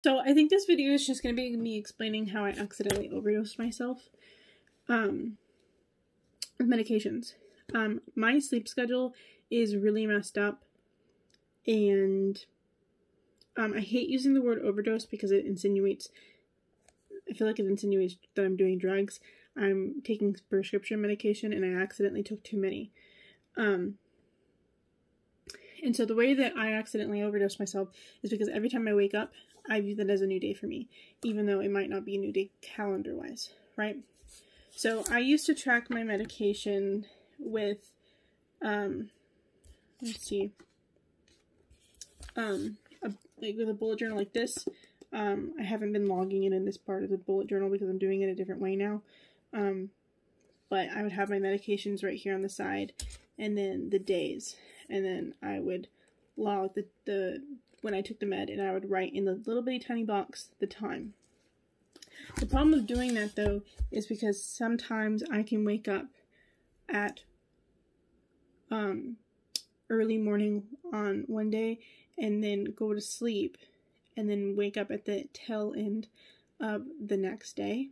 So I think this video is just going to be me explaining how I accidentally overdosed myself with medications. My sleep schedule is really messed up, and I hate using the word overdose because it insinuates, I feel like it insinuates that I'm doing drugs. I'm taking prescription medication and I accidentally took too many. And so the way that I accidentally overdose myself is because every time I wake up, I view that as a new day for me, even though it might not be a new day calendar-wise, right? So I used to track my medication with, let's see, like with a bullet journal like this. I haven't been logging it in this part of the bullet journal because I'm doing it a different way now. But I would have my medications right here on the side, and then the days, and then I would log the when I took the med, and I would write in the little bitty tiny box the time. The problem with doing that, though, is because sometimes I can wake up at early morning on one day and then go to sleep and then wake up at the tail end of the next day.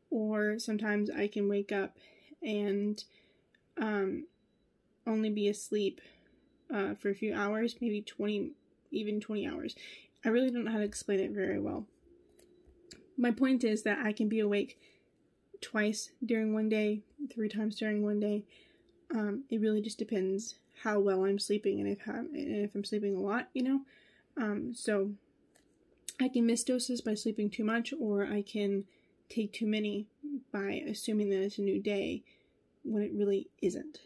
Or sometimes I can wake up and only be asleep for a few hours, maybe 20 hours. I really don't know how to explain it very well. My point is that I can be awake twice during one day, 3 times during one day. It really just depends how well I'm sleeping and if I'm sleeping a lot, you know. So I can miss doses by sleeping too much, or I can take too many by assuming that it's a new day when it really isn't.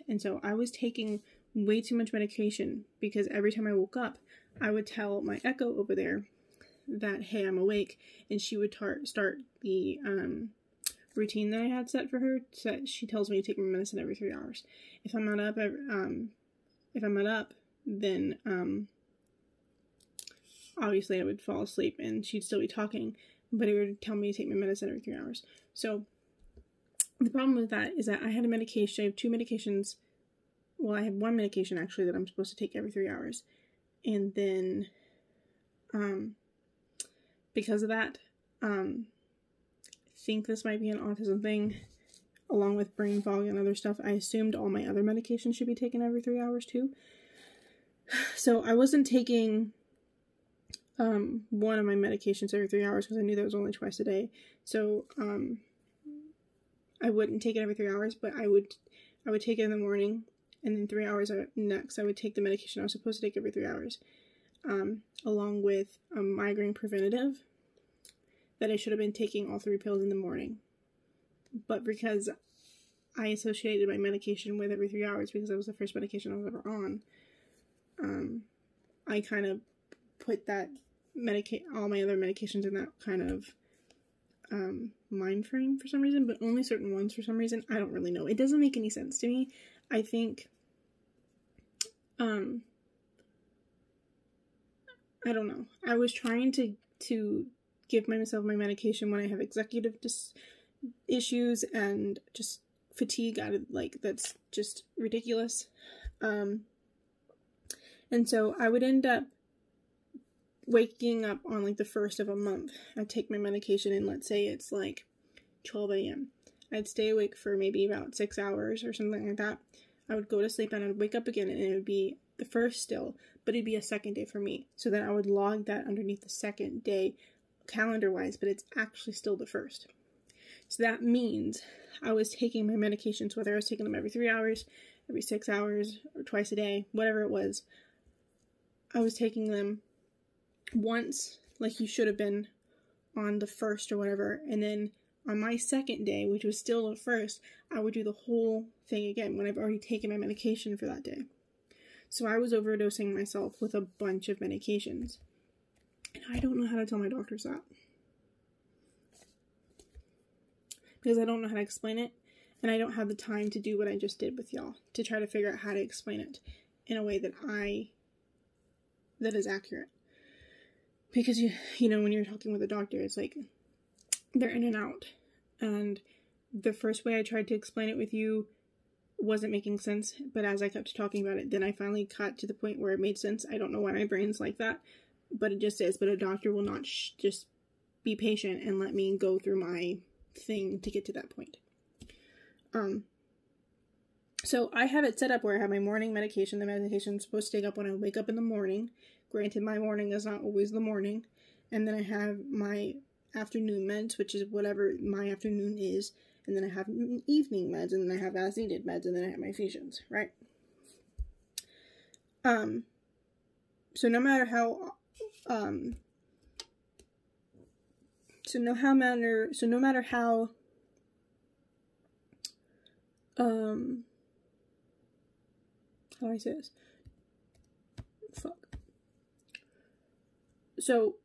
And so I was taking way too much medication because every time I woke up, I would tell my Echo over there that, hey, I'm awake, and she would start the routine that I had set for her. So she tells me to take my medicine every 3 hours. If I'm not up, then obviously I would fall asleep and she'd still be talking, but it would tell me to take my medicine every 3 hours. So the problem with that is that I had a medication. I have 2 medications. Well, I have 1 medication actually that I'm supposed to take every 3 hours, and then because of that, I think this might be an autism thing, along with brain fog and other stuff. I assumed all my other medications should be taken every 3 hours too. So I wasn't taking one of my medications every 3 hours because I knew that was only twice a day. So I wouldn't take it every 3 hours, but I would take it in the morning, and then 3 hours next I would take the medication I was supposed to take every 3 hours, along with a migraine preventative that I should have been taking all 3 pills in the morning. But because I associated my medication with every 3 hours because that was the first medication I was ever on, I kind of put that all my other medications in that kind of mind frame for some reason, but only certain ones for some reason. I don't really know. It doesn't make any sense to me. I think, I don't know. I was trying to give myself my medication when I have executive issues and just fatigue that's just ridiculous. And so I would end up waking up on like the first of a month. I'd take my medication, and let's say it's like 12 a.m. I'd stay awake for maybe about 6 hours or something like that. I would go to sleep and I'd wake up again, and it would be the first still, but it'd be a second day for me. So then I would log that underneath the second day calendar-wise, but it's actually still the first. So that means I was taking my medications, whether I was taking them every 3 hours, every 6 hours, or twice a day, whatever it was, I was taking them once, like you should have been on the first or whatever, and then on my second day, which was still the first, I would do the whole thing again when I've already taken my medication for that day. So I was overdosing myself with a bunch of medications. And I don't know how to tell my doctors that, because I don't know how to explain it, and I don't have the time to do what I just did with y'all, to try to figure out how to explain it in a way that is accurate. Because you know, when you're talking with a doctor, it's like they're in and out, and the first way I tried to explain it with you wasn't making sense, but as I kept talking about it, then I finally got to the point where it made sense. I don't know why my brain's like that, but it just says, but a doctor will not just be patient and let me go through my thing to get to that point. So I have it set up where I have my morning medication. The medication is supposed to take up when I wake up in the morning. Granted, my morning is not always the morning. And then I have my afternoon meds, which is whatever my afternoon is. And then I have evening meds, and then I have as needed meds, and then I have my infusions, right? So no matter how, how do I say this? Fuck. So,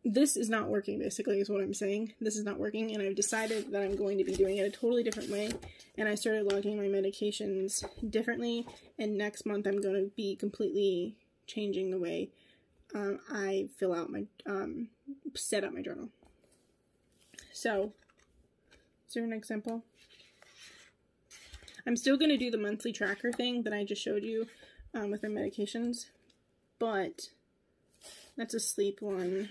this is not working, basically, is what I'm saying. This is not working, and I've decided that I'm going to be doing it a totally different way, and I started logging my medications differently, and next month I'm going to be completely changing the way I fill out my, set up my journal. So, is there an example? I'm still going to do the monthly tracker thing that I just showed you with my medications, but that's a sleep one.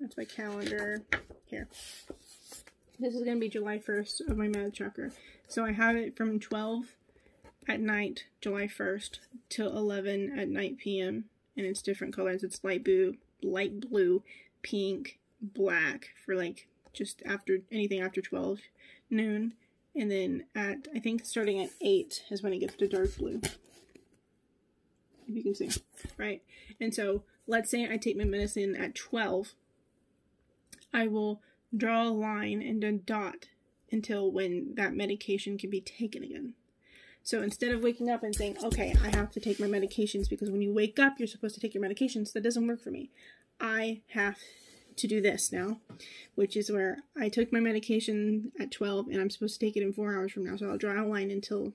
That's my calendar. Here. This is going to be July 1st of my med tracker. So I have it from 12 at night, July 1st, till 11 at night p.m. And it's different colors. It's light blue, pink, black for like just after anything after 12 noon. And then at, I think starting at 8 is when it gets to dark blue. If you can see, right? And so, let's say I take my medicine at 12. I will draw a line and a dot until when that medication can be taken again. So instead of waking up and saying, okay, I have to take my medications, because when you wake up, you're supposed to take your medications, that doesn't work for me. I have to do this now, which is where I took my medication at 12 and I'm supposed to take it in 4 hours from now. So I'll draw a line until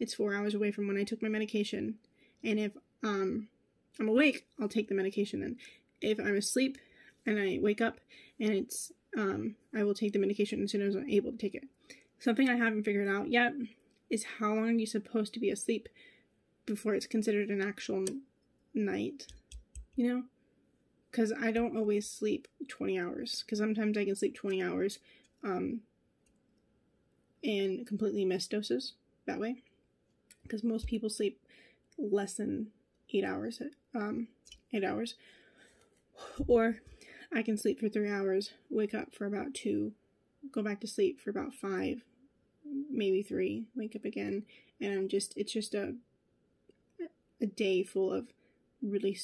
it's 4 hours away from when I took my medication. And if I'm awake, I'll take the medication then. If I'm asleep and I wake up and it's I will take the medication as soon as I'm able to take it. Something I haven't figured out yet is how long are you supposed to be asleep before it's considered an actual night, you know? Because I don't always sleep 20 hours. Because sometimes I can sleep 20 hours and completely miss doses that way. Because most people sleep less than 8 hours. 8 hours. Or I can sleep for 3 hours, wake up for about 2, go back to sleep for about 5, maybe 3, wake up again. And it's just a day full of really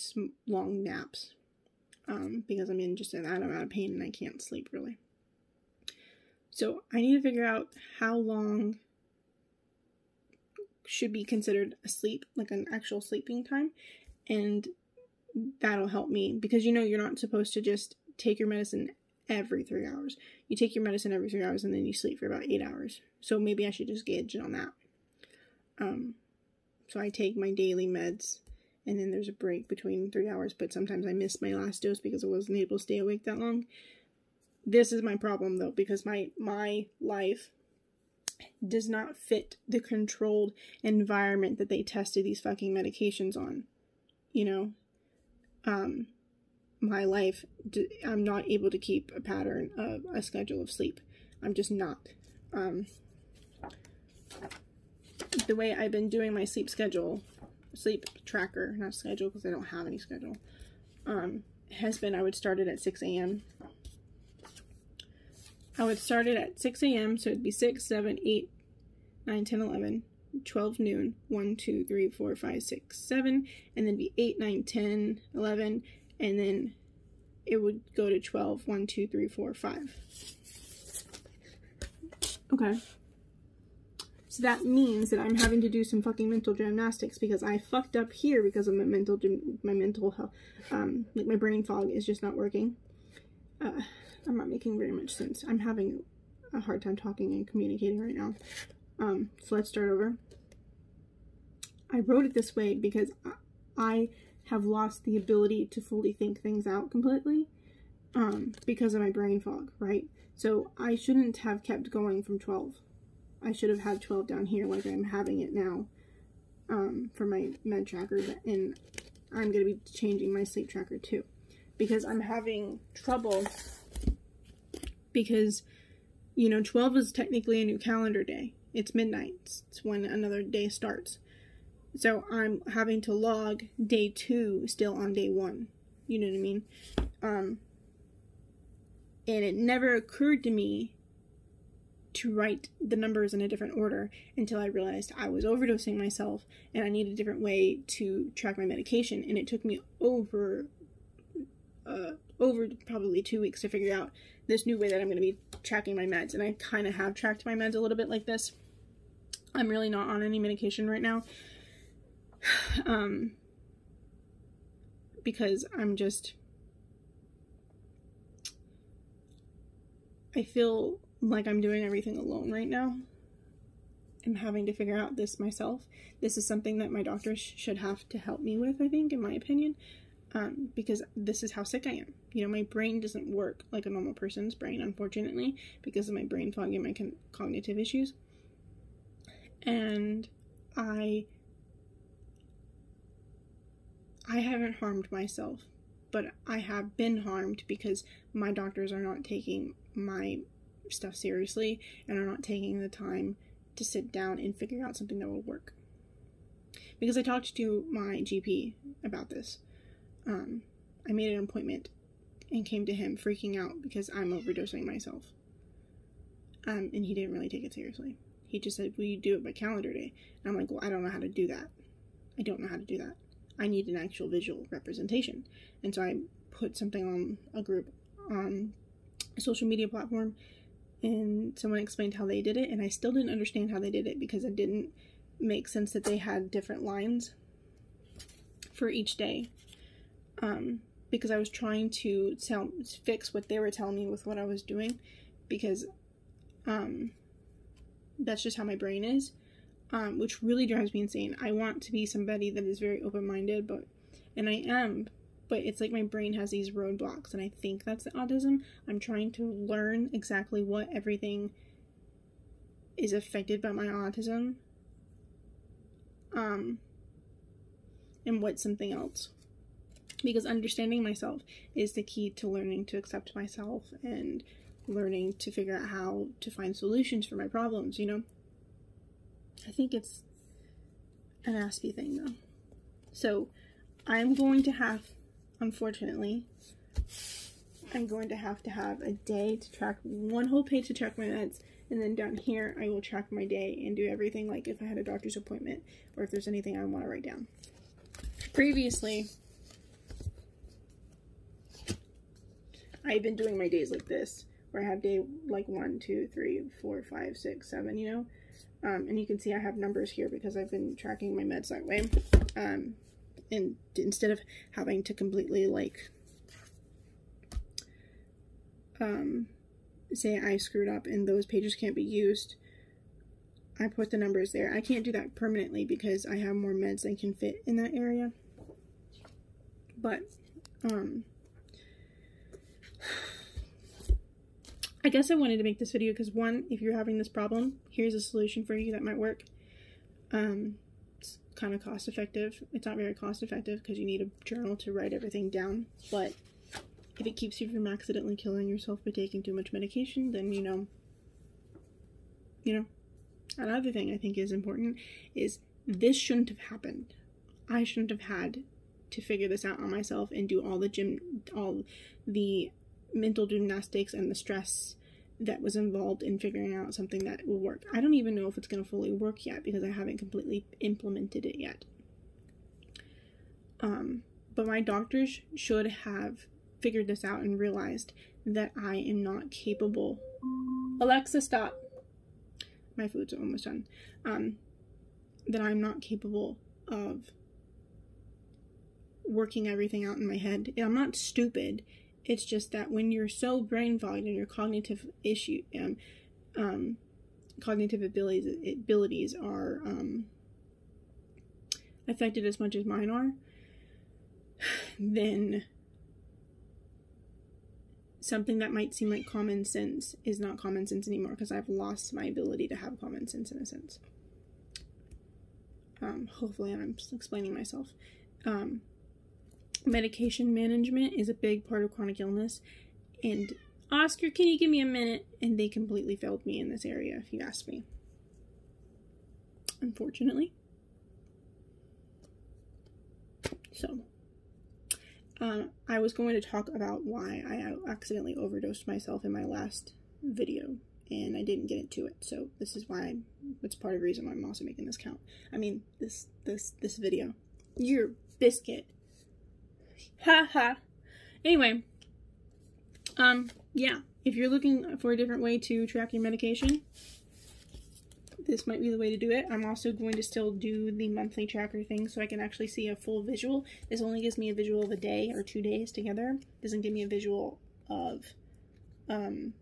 long naps. Because I'm in just an amount of pain and I can't sleep really. So I need to figure out how long should be considered a sleep, like an actual sleeping time, and that'll help me, because you know you're not supposed to just take your medicine every 3 hours. You take your medicine every 3 hours and then you sleep for about 8 hours. So maybe I should just gauge on that. So I take my daily meds, and then there's a break between 3 hours, but sometimes I miss my last dose because I wasn't able to stay awake that long. This is my problem, though, because my life does not fit the controlled environment that they tested these fucking medications on. You know? My life, I'm not able to keep a pattern of a schedule of sleep. I'm just not. The way I've been doing my sleep schedule, sleep tracker, not schedule because I don't have any schedule, has been I would start it at 6 a.m. I would start it at 6 a.m. So it'd be 6, 7, 8, 9, 10, 11, 12 noon, 1, 2, 3, 4, 5, 6, 7, and then be 8, 9, 10, 11, and then it would go to 12, 1, 2, 3, 4, 5. Okay. So that means that I'm having to do some fucking mental gymnastics because I fucked up here because of my mental health. Like my brain fog is just not working. I'm not making very much sense. I'm having a hard time talking and communicating right now. So let's start over. I wrote it this way because I have lost the ability to fully think things out completely because of my brain fog, right? So I shouldn't have kept going from 12. I should have had 12 down here like I'm having it now for my med tracker, and I'm going to be changing my sleep tracker too. because I'm having trouble, because, you know, 12 is technically a new calendar day. It's midnight. It's when another day starts. So I'm having to log day 2 still on day 1. You know what I mean? And it never occurred to me to write the numbers in a different order until I realized I was overdosing myself and I needed a different way to track my medication. And it took me over probably 2 weeks to figure out this new way that I'm going to be tracking my meds. And I kind of have tracked my meds a little bit like this. I'm really not on any medication right now. Because I feel like I'm doing everything alone right now. I'm having to figure out this myself. This is something that my doctor should have to help me with, I think, in my opinion. Because this is how sick I am. You know, my brain doesn't work like a normal person's brain, unfortunately, because of my brain fog and my cognitive issues. And I haven't harmed myself, but I have been harmed because my doctors are not taking my stuff seriously and are not taking the time to sit down and figure out something that will work. Because I talked to my GP about this. I made an appointment and came to him freaking out because I'm overdosing myself. And he didn't really take it seriously. He just said, will you do it by calendar day? And I'm like, well, I don't know how to do that. I don't know how to do that. I need an actual visual representation. And so I put something on a group on a social media platform, and someone explained how they did it, and I still didn't understand how they did it because it didn't make sense that they had different lines for each day. Because I was trying to fix what they were telling me with what I was doing, because that's just how my brain is. Which really drives me insane. I want to be somebody that is very open-minded, and I am, but it's like my brain has these roadblocks, and I think that's the autism. I'm trying to learn exactly what everything is affected by my autism, and what's something else. Because understanding myself is the key to learning to accept myself and learning to figure out how to find solutions for my problems, you know? I think it's an Aspie thing, though. So, I'm going to have, unfortunately, I'm going to have a day to track, one whole page to track my meds, and then down here, I will track my day and do everything, like if I had a doctor's appointment, or if there's anything I want to write down. Previously, I've been doing my days like this, where I have day, like 1, 2, 3, 4, 5, 6, 7, you know? And you can see I have numbers here because I've been tracking my meds that way. And instead of having to completely, like, say I screwed up and those pages can't be used, I put the numbers there. I can't do that permanently because I have more meds than can fit in that area. But, I guess I wanted to make this video because, one, if you're having this problem, here's a solution for you that might work. It's kind of cost effective. It's not very cost effective because you need a journal to write everything down, but if it keeps you from accidentally killing yourself by taking too much medication, then you know. Another thing I think is important is this shouldn't have happened. I shouldn't have had to figure this out on myself and do all the mental gymnastics and the stress that was involved in figuring out something that will work. I don't even know if it's going to fully work yet because I haven't completely implemented it yet. But my doctors should have figured this out and realized that I am not capable. Alexa, stop. My food's almost done. That I'm not capable of working everything out in my head. I'm not stupid. It's just that when you're so brain fogged and your cognitive cognitive abilities are affected as much as mine are, then something that might seem like common sense is not common sense anymore because I've lost my ability to have common sense in a sense. Hopefully I'm explaining myself. medication management is a big part of chronic illness. And Oscar, can you give me a minute? And they completely failed me in this area, if you ask me. Unfortunately. So, I was going to talk about why I accidentally overdosed myself in my last video, and I didn't get into it. So this is why it's part of the reason why I'm also making this count. I mean, this video. Your biscuit. Ha ha. Anyway, yeah, if you're looking for a different way to track your medication, this might be the way to do it. I'm also going to still do the monthly tracker thing so I can actually see a full visual. This only gives me a visual of a day or 2 days together. It doesn't give me a visual of the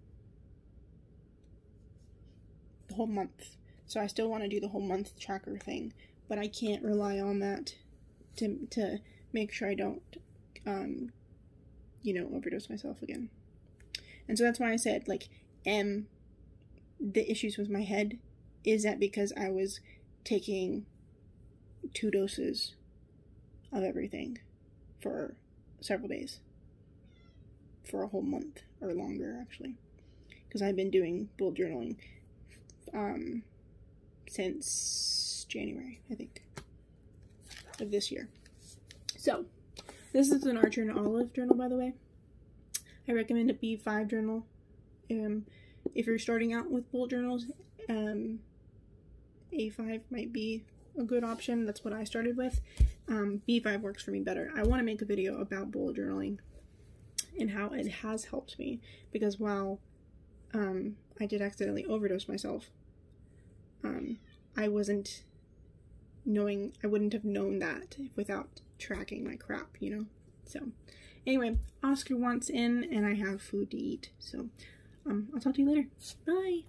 whole month. So I still want to do the whole month tracker thing, but I can't rely on that to make sure I don't, you know, overdose myself again. And so that's why I said, like, the issues with my head is that because I was taking 2 doses of everything for several days. For a whole month, or longer, actually. Because I've been doing bullet journaling since January, I think, of this year. So, this is an Archer and Olive journal, by the way. I recommend a B5 journal. If you're starting out with bullet journals, A5 might be a good option. That's what I started with. B5 works for me better. I want to make a video about bullet journaling and how it has helped me, because while I did accidentally overdose myself, I wouldn't have known that without tracking my crap, you know? So, anyway, Oscar wants in, and I have food to eat, so I'll talk to you later. Bye!